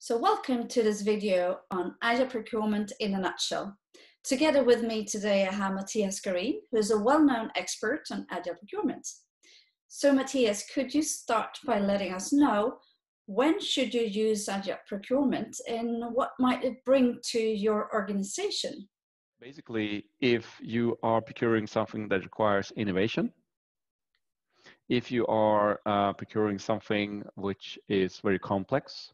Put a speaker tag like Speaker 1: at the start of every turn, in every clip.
Speaker 1: So welcome to this video on Agile Procurement in a nutshell. Together with me today I have Mattias Skarin, who is a well-known expert on Agile Procurement. So Mattias, could you start by letting us know when should you use Agile Procurement and what might it bring to your organization?
Speaker 2: Basically, if you are procuring something that requires innovation, if you are procuring something which is very complex,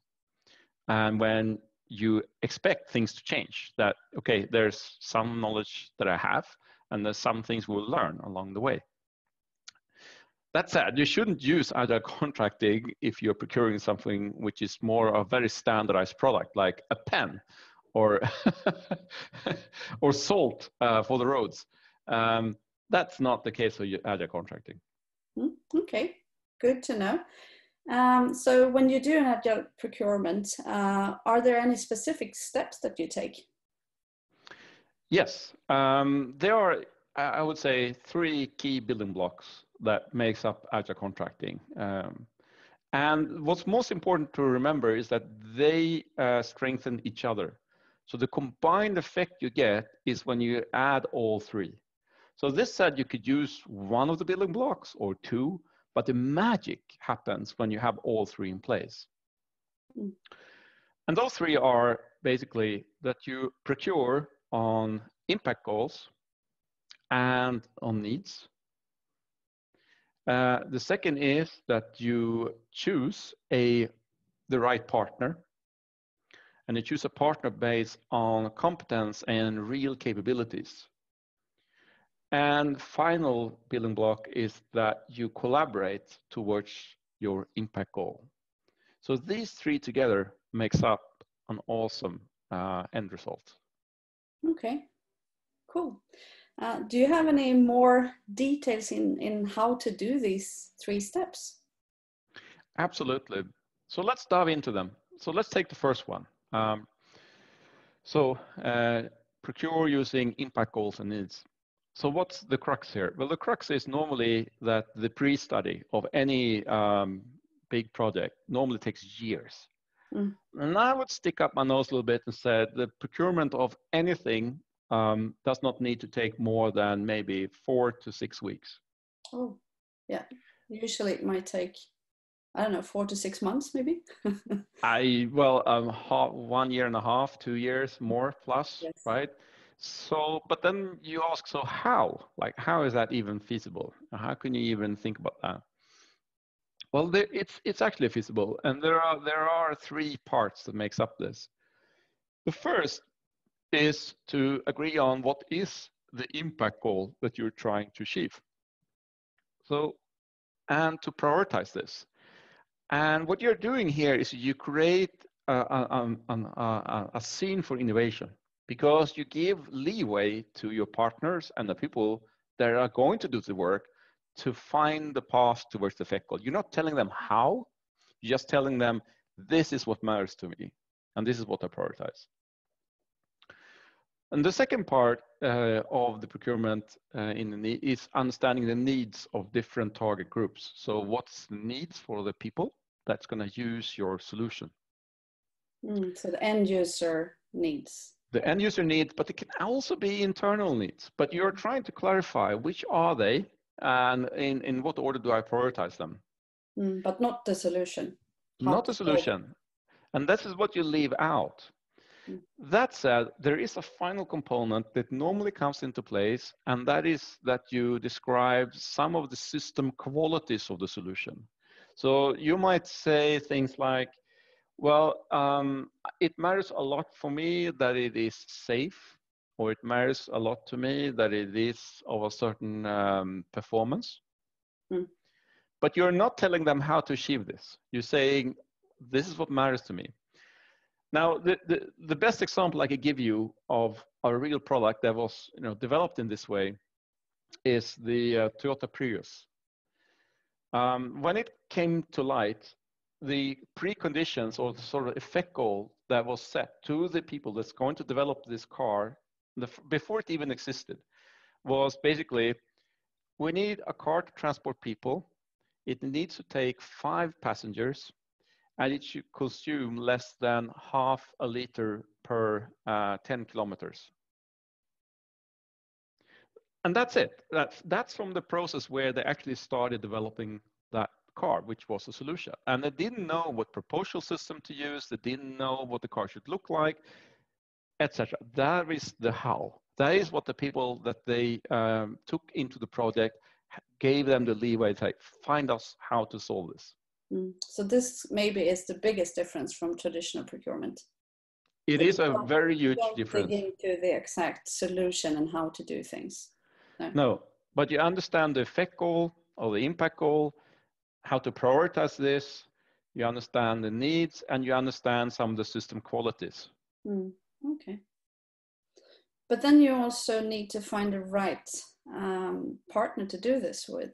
Speaker 2: and when you expect things to change, that, okay, there's some knowledge that I have, and there's some things we'll learn along the way. That said, you shouldn't use agile contracting if you're procuring something which is more a very standardized product, like a pen or, or salt for the roads. That's not the case for agile contracting.
Speaker 1: Okay, good to know. So when you do an agile procurement, are there any specific steps that you take?
Speaker 2: Yes, there are, I would say, three key building blocks that makes up agile contracting. And what's most important to remember is that they strengthen each other. So the combined effect you get is when you add all three. So this said, you could use one of the building blocks or two, but the magic happens when you have all three in place. And those three are basically that you procure on impact goals and on needs. The second is that you choose the right partner, and you choose a partner based on competence and real capabilities. And final building block is that you collaborate towards your impact goal. So these three together makes up an awesome end result.
Speaker 1: Okay, cool. Do you have any more details in how to do these three steps?
Speaker 2: Absolutely. So let's dive into them. So let's take the first one. Procure using impact goals and needs. So what's the crux here? Well, the crux is normally that the pre-study of any big project normally takes years. And I would stick up my nose a little bit and say the procurement of anything does not need to take more than maybe 4 to 6 weeks.
Speaker 1: Oh, yeah. Usually it might take, I don't know, 4 to 6 months, maybe.
Speaker 2: 1 year and a half, 2 years more plus, yes. Right? So, but then you ask, so how? Like, how is that even feasible? How can you even think about that? Well, it's actually feasible, and there are three parts that makes up this. The first is to agree on what is the impact goal that you're trying to achieve. So, and to prioritize this. And what you're doing here is you create a scene for innovation, because you give leeway to your partners and the people that are going to do the work to find the path towards the effect goal. You're not telling them how, you're just telling them, this is what matters to me, and this is what I prioritize. And the second part of the procurement is understanding the needs of different target groups. So what's the needs for the people that's going to use your solution?
Speaker 1: So the end user needs.
Speaker 2: The end user needs, but it can also be internal needs. But you're trying to clarify which are they and in what order do I prioritize them?
Speaker 1: But not the solution.
Speaker 2: Not the solution. And this is what you leave out. That said, there is a final component that normally comes into place, and that is that you describe some of the system qualities of the solution. So you might say things like, well, it matters a lot for me that it is safe, or it matters a lot to me that it is of a certain performance. But you're not telling them how to achieve this. You're saying, this is what matters to me. Now, the best example I could give you of a real product that was developed in this way is the Toyota Prius. When it came to light, the preconditions or the sort of effect goal that was set to the people that's going to develop this car before it even existed was basically, we need a car to transport people. It needs to take 5 passengers. and it should consume less than half a liter per 10 kilometers. And that's it. That's from the process where they actually started developing that car, which was a solution. And they didn't know what proposal system to use. They didn't know what the car should look like, etc. That is the how. That is what the people that they took into the project gave them the leeway to find us how to solve this.
Speaker 1: So this maybe is the biggest difference from traditional procurement.
Speaker 2: It is a very huge difference.
Speaker 1: Dig into the exact solution and how to do things.
Speaker 2: No, but you understand the effect goal or the impact goal, how to prioritize this, you understand the needs, and you understand some of the system qualities.
Speaker 1: Okay. But then you also need to find the right partner to do this with.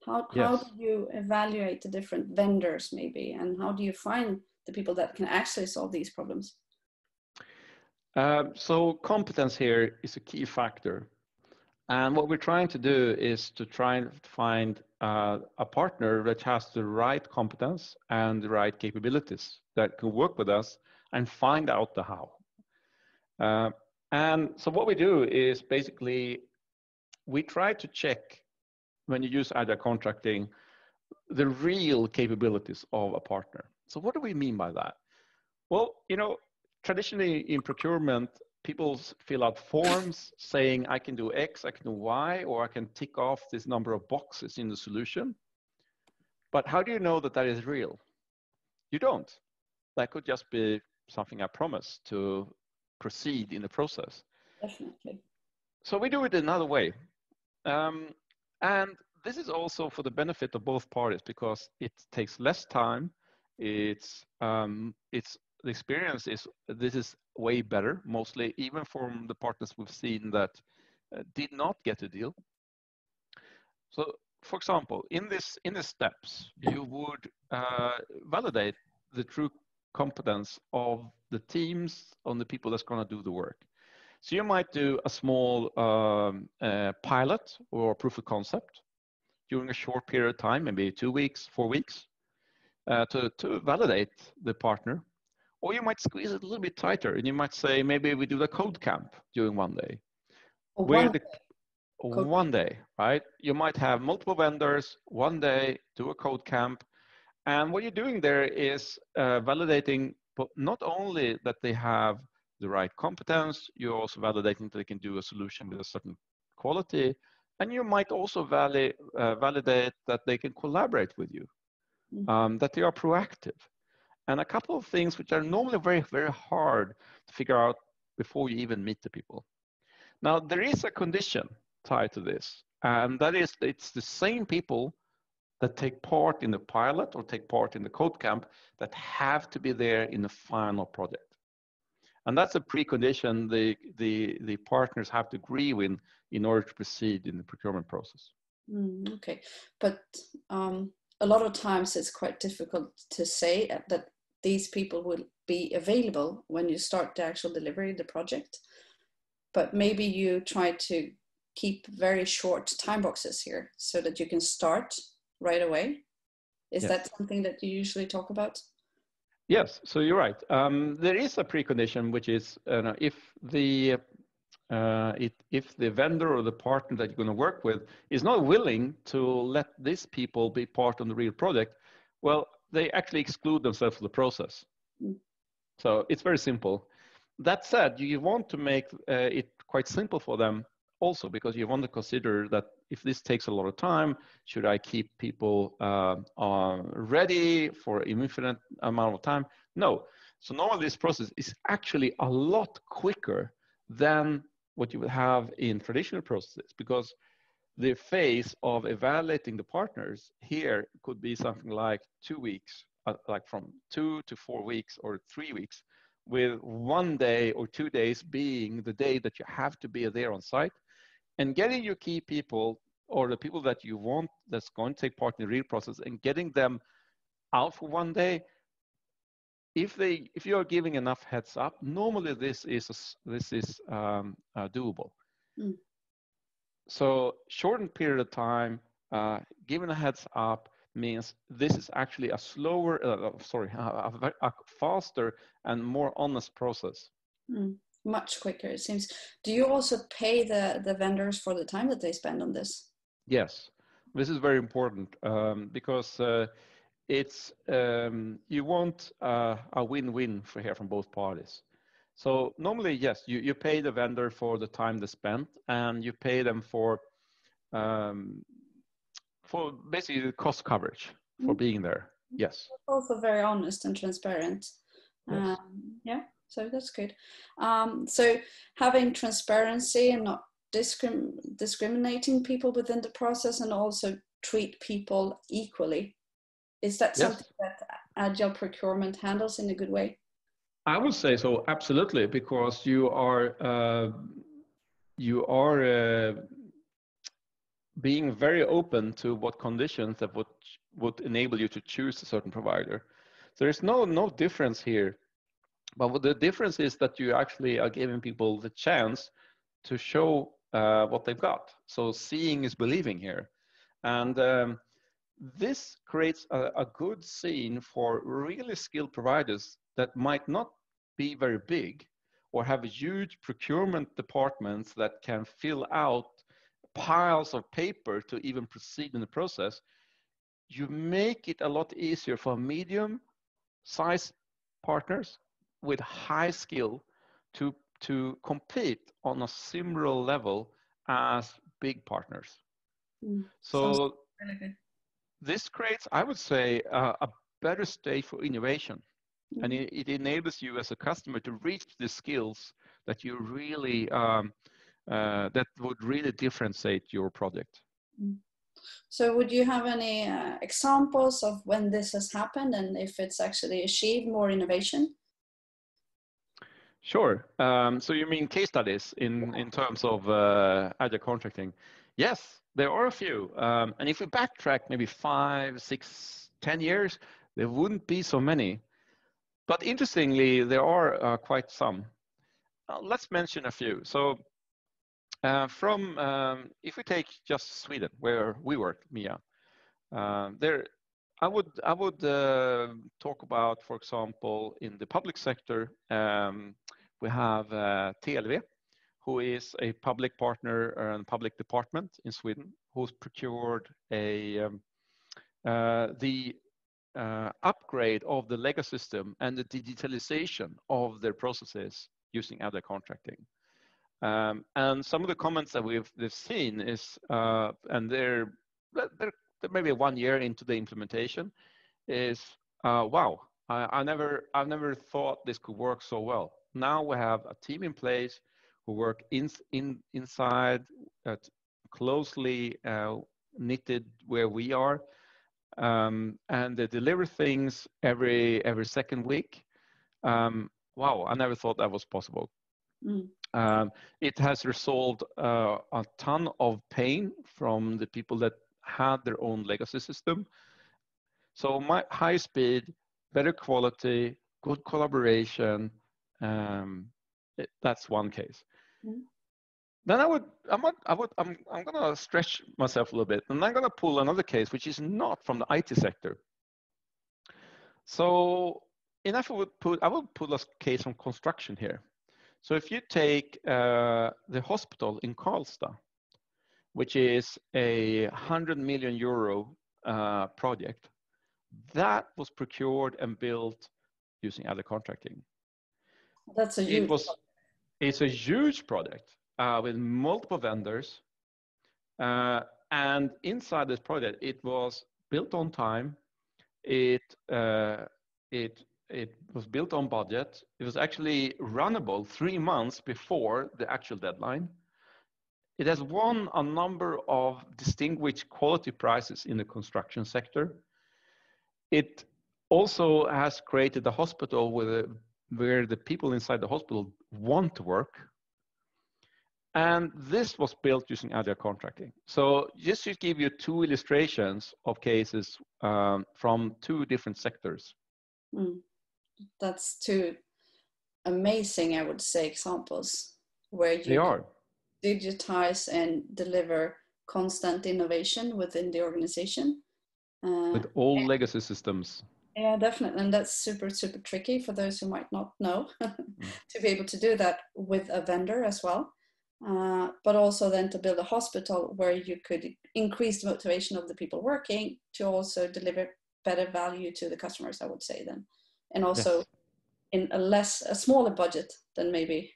Speaker 1: How do you evaluate the different vendors maybe, and how do you find the people that can actually solve these problems?
Speaker 2: So competence here is a key factor. And what we're trying to do is to try and find a partner that has the right competence and the right capabilities that can work with us and find out the how. And so what we do is basically we try to check, when you use Agile contracting, the real capabilities of a partner. So what do we mean by that? Well, you know, traditionally in procurement, people fill out forms saying I can do X, I can do Y, or I can tick off this number of boxes in the solution. But how do you know that that is real? You don't. That could just be something I promise to proceed in the process.
Speaker 1: Definitely.
Speaker 2: So we do it another way. And this is also for the benefit of both parties because it takes less time. The experience is, this is way better, mostly even from the partners we've seen that did not get a deal. So, for example, in the steps, you would validate the true competence of the teams on the people that's going to do the work. So you might do a small pilot or proof of concept during a short period of time, maybe 2 weeks, 4 weeks, to validate the partner. Or you might squeeze it a little bit tighter and you might say, maybe we do the code camp during one day. One day, right? You might have multiple vendors, one day, do a code camp. And what you're doing there is validating not only that they have the right competence, you're also validating that they can do a solution with a certain quality. And you might also validate that they can collaborate with you, that they are proactive. And a couple of things which are normally very, very hard to figure out before you even meet the people. Now, there is a condition tied to this, and that is it's the same people that take part in the pilot or take part in the code camp that have to be there in the final project. And that's a precondition the partners have to agree with in order to proceed in the procurement process.
Speaker 1: Okay, but a lot of times it's quite difficult to say that these people will be available when you start the actual delivery of the project. But maybe you try to keep very short time boxes here so that you can start right away. Is that something that you usually talk about?
Speaker 2: Yes, so you're right. There is a precondition, which is if the vendor or the partner that you're going to work with is not willing to let these people be part of the real project, well, they actually exclude themselves from the process. So it's very simple. That said, you want to make it quite simple for them also, because you want to consider that if this takes a lot of time, should I keep people ready for an infinite amount of time? No. So normally this process is actually a lot quicker than what you would have in traditional processes, because the phase of evaluating the partners here could be something like 2 weeks, like from 2 to 4 weeks or 3 weeks, with 1 day or 2 days being the day that you have to be there on site. And getting your key people or the people that you want that's going to take part in the real process and getting them out for 1 day, if you are giving enough heads up, normally this is doable. So shortened period of time, given a heads up, means this is actually a slower, a faster and more honest process.
Speaker 1: Much quicker, it seems. Do you also pay the vendors for the time that they spend on this?
Speaker 2: Yes, this is very important because it's you want a win-win for here from both parties. So normally, yes, you pay the vendor for the time they spent, and you pay them for basically the cost coverage for being there. Yes.
Speaker 1: Also very honest and transparent.
Speaker 2: Yes.
Speaker 1: Yeah, so that's good. So having transparency and not discriminating people within the process, and also treat people equally. Is that something that Agile procurement handles in a good way?
Speaker 2: I would say so, absolutely, because you are being very open to what conditions that would enable you to choose a certain provider. There is no difference here, but what the difference is that you actually are giving people the chance to show what they've got. So seeing is believing here, and this creates a good scene for really skilled providers that might not be very big or have huge procurement departments that can fill out piles of paper to even proceed in the process. You make it a lot easier for medium-sized partners with high skill to compete on a similar level as big partners. So really this creates, I would say, a better state for innovation. And it enables you as a customer to reach the skills that you really that would really differentiate your project.
Speaker 1: So would you have any examples of when this has happened and if it's actually achieved more innovation?
Speaker 2: Sure. So you mean case studies in terms of agile contracting? Yes, there are a few. And if we backtrack maybe 5, 6, 10 years, there wouldn't be so many. But interestingly, there are quite some. Let's mention a few. So if we take just Sweden, where we work, Mia, I would talk about, for example, in the public sector, we have TLV, who is a public partner and public department in Sweden, who's procured the upgrade of the legacy system and the digitalization of their processes using Agile contracting. And some of the comments that we've seen is, and they're maybe 1 year into the implementation, is wow, I've never thought this could work so well. Now we have a team in place who work inside, closely knitted where we are, and they deliver things every second week. Wow, I never thought that was possible. It has resolved a ton of pain from the people that had their own legacy system. So my high speed, better quality, good collaboration, that's one case. Then I'm gonna stretch myself a little bit, and I'm gonna pull another case which is not from the IT sector. So I would pull a case from construction here. So if you take the hospital in Karlstad, which is a 100 million euro project, that was procured and built using Agile contracting.
Speaker 1: That's a huge project.
Speaker 2: It's a huge project with multiple vendors. And inside this project, it was built on time. It was built on budget. It was actually runnable 3 months before the actual deadline. It has won a number of distinguished quality prizes in the construction sector. It also has created a hospital where the people inside the hospital want to work. And this was built using Agile contracting. So just to give you 2 illustrations of cases from 2 different sectors.
Speaker 1: That's 2 amazing, I would say, examples where you digitize and deliver constant innovation within the organization.
Speaker 2: With all legacy systems.
Speaker 1: Yeah, definitely. And that's super, super tricky for those who might not know to be able to do that with a vendor as well. But also then to build a hospital where you could increase the motivation of the people working to also deliver better value to the customers, I would say then. And also in a smaller budget than maybe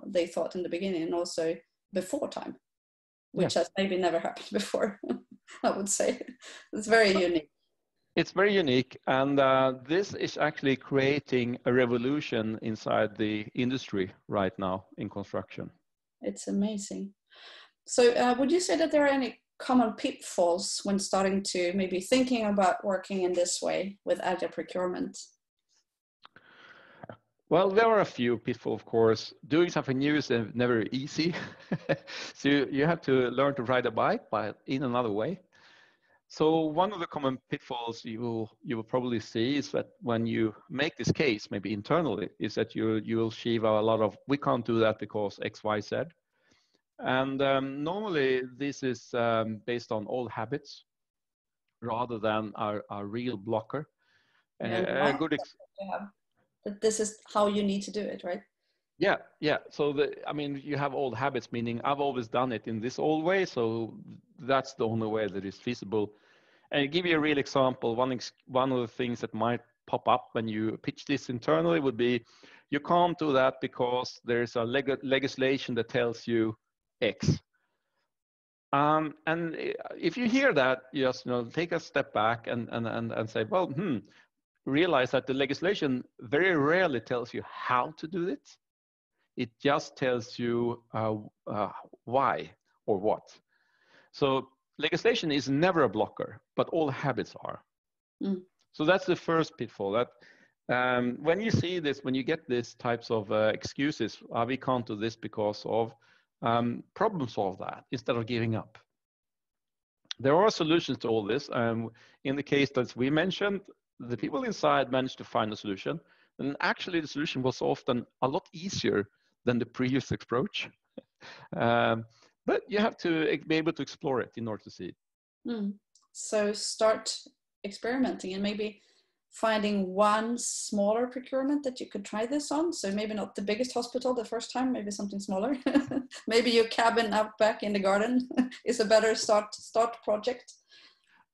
Speaker 1: they thought in the beginning, and also before time, which has maybe never happened before, I would say. It's very unique.
Speaker 2: It's very unique, and this is actually creating a revolution inside the industry right now in construction.
Speaker 1: It's amazing. So would you say that there are any common pitfalls when starting to maybe thinking about working in this way with Agile procurement?
Speaker 2: Well, there are a few pitfalls, of course. Doing something new is never easy. So you have to learn to ride a bike, but in another way. So one of the common pitfalls you will probably see is that when you make this case, maybe internally, is that you will achieve a lot of, we can't do that because X, Y, Z. And normally this is based on old habits rather than a real blocker. A good
Speaker 1: that this is how you need to do it, right?
Speaker 2: Yeah. So I mean, you have old habits, meaning I've always done it in this old way, so that's the only way that is feasible. And I'll give you a real example. One of the things that might pop up when you pitch this internally would be, you can't do that because there's a legislation that tells you X. And if you hear that, you just take a step back and say, well, realize that the legislation very rarely tells you how to do it. It just tells you why or what. So legislation is never a blocker, but all habits are. So that's the first pitfall. That when you see this, when you get these types of excuses, we can't do this because of, problem solve that instead of giving up. There are solutions to all this. In the case that we mentioned, the people inside managed to find a solution. And actually the solution was often a lot easier than the previous approach. But you have to be able to explore it in order to see it.
Speaker 1: So start experimenting and maybe finding one smaller procurement that you could try this on. So maybe not the biggest hospital the first time, maybe something smaller. Maybe your cabin out back in the garden is a better start project.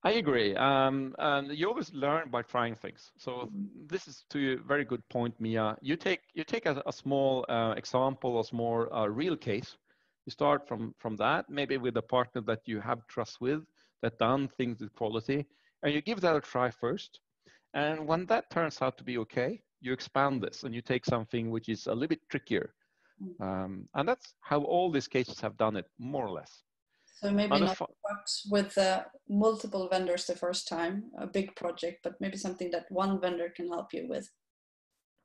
Speaker 2: I agree. And you always learn by trying things. So this is to a very good point, Mia. You take a small example, a small real case. You start from that, maybe with a partner that you have trust with, that done things with quality, and you give that a try first. And when that turns out to be okay, you expand this and you take something which is a little bit trickier. And that's how all these cases have done it, more or less.
Speaker 1: So maybe not work with multiple vendors the first time, a big project, but maybe something that one vendor can help you with.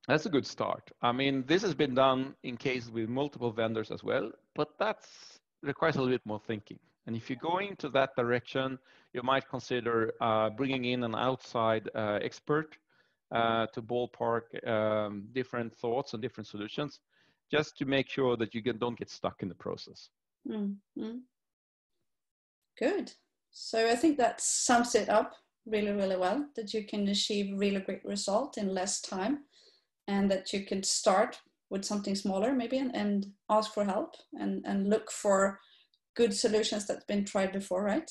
Speaker 2: That's a good start. I mean, this has been done in cases with multiple vendors as well, but that requires a little bit more thinking. And if you're going to that direction, you might consider bringing in an outside expert to ballpark different thoughts and different solutions, just to make sure that you don't get stuck in the process.
Speaker 1: Good. So I think that sums it up really, really well, that you can achieve really great result in less time, and that you can start with something smaller maybe and ask for help and look for good solutions that's been tried before, right?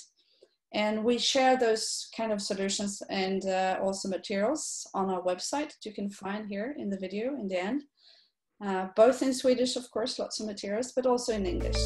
Speaker 1: And we share those kind of solutions and also materials on our website that you can find here in the video in the end. Both in Swedish, of course, lots of materials, but also in English.